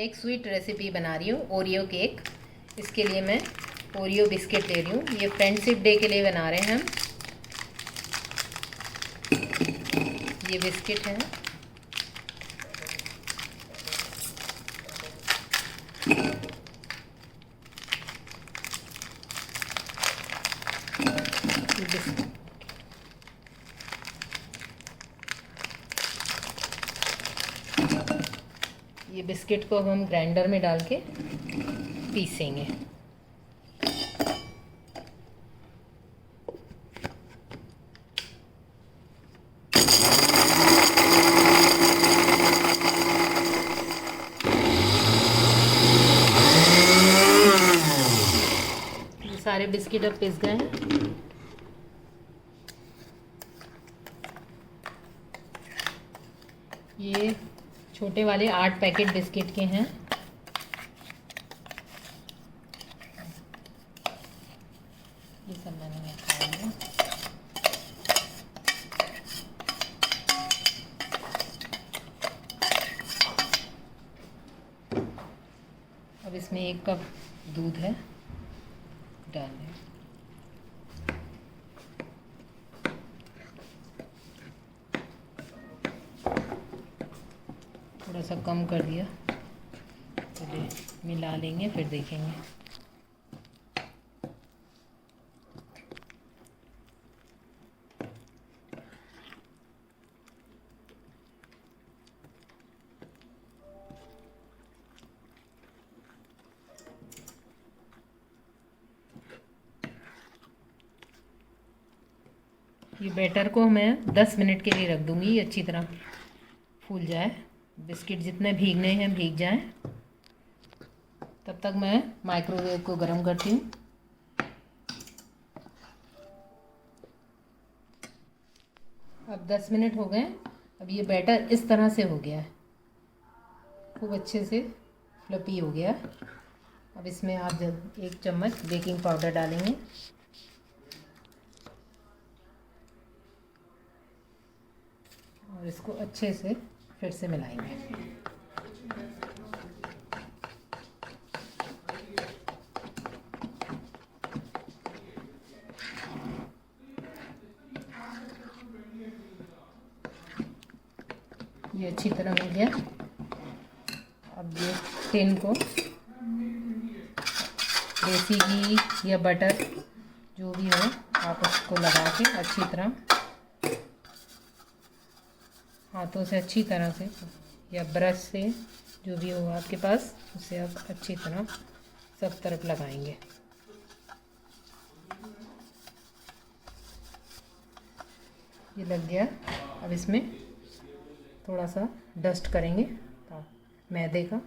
एक sweet recipe बना रही हूँ, ओरियो केक। इसके लिए मैं ओरियो बिस्किट ले रही हूँ। ये फ्रेंडशिप डे के लिए बना रहे हैं हम। ये बिस्किट है। ये बिस्किट को हम ग्राइंडर में डाल के पीसेंगे। ये सारे बिस्किट अब पिस गए हैं। ये छोटे वाले 8 पैकेट बिस्किट के हैं। ये सब मैंने खाया। अब इसमें 1 कप दूध है, डाल दें। थोड़ा सा कम कर दिया, चलिए मिला लेंगे फिर देखेंगे। ये बैटर को मैं 10 मिनट के लिए रख दूंगी, ये अच्छी तरह फूल जाए। बिस्किट जितने भीगने हैं भीग जाएं। तब तक मैं माइक्रोवेव को गर्म करती हूँ। अब 10 मिनट हो गए। अब ये बैटर इस तरह से हो गया है, खूब अच्छे से फ्लफी हो गया। अब इसमें आप 1 चम्मच बेकिंग पाउडर डालेंगे। और इसको अच्छे से फिर से मिलाएंगे। ये अच्छी तरह मिल गया। अब ये टिन को देसी घी या बटर जो भी हो आप उसको लगा के अच्छी तरह हाथों से अच्छी तरह से या ब्रश से जो भी हो आपके पास, उससे आप अच्छी तरह सब तरफ लगाएंगे। ये लग गया। अब इसमें थोड़ा सा डस्ट करेंगे मैदे का।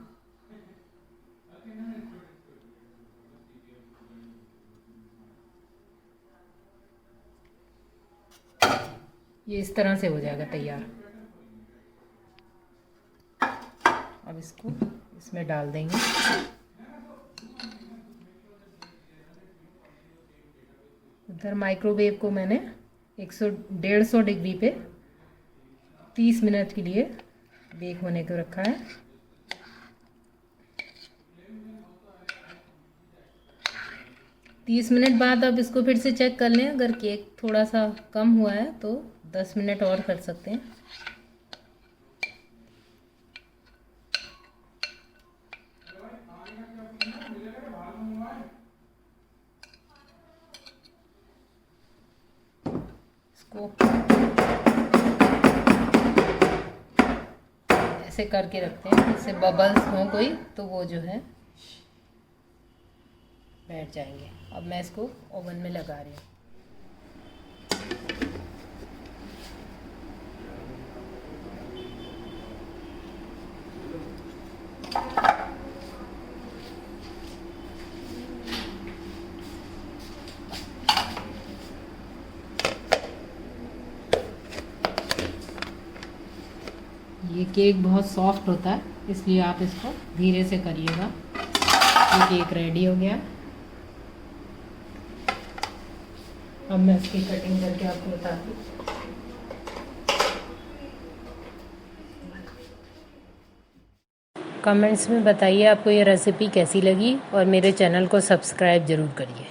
ये इस तरह से हो जाएगा तैयार। अब इसको इसमें डाल देंगे। उधर माइक्रोवेव को मैंने 150 डिग्री पे 30 मिनट के लिए बेक होने को रखा है। तीस मिनट बाद अब इसको फिर से चेक कर लें। अगर केक थोड़ा सा कम हुआ है तो 10 मिनट और कर सकते हैं। इसको ऐसे करके रखते हैं, इससे बबल्स हो कोई तो वो जो है बैठ जाएंगे। अब मैं इसको ओवन में लगा रही हूँ। ये केक बहुत सॉफ्ट होता है, इसलिए आप इसको धीरे से करिएगा। ये केक रेडी हो गया। अब मैं इसकी कटिंग करके आपको बताती हूँ। कमेंट्स में बताइए आपको ये रेसिपी कैसी लगी और मेरे चैनल को सब्सक्राइब ज़रूर करिए।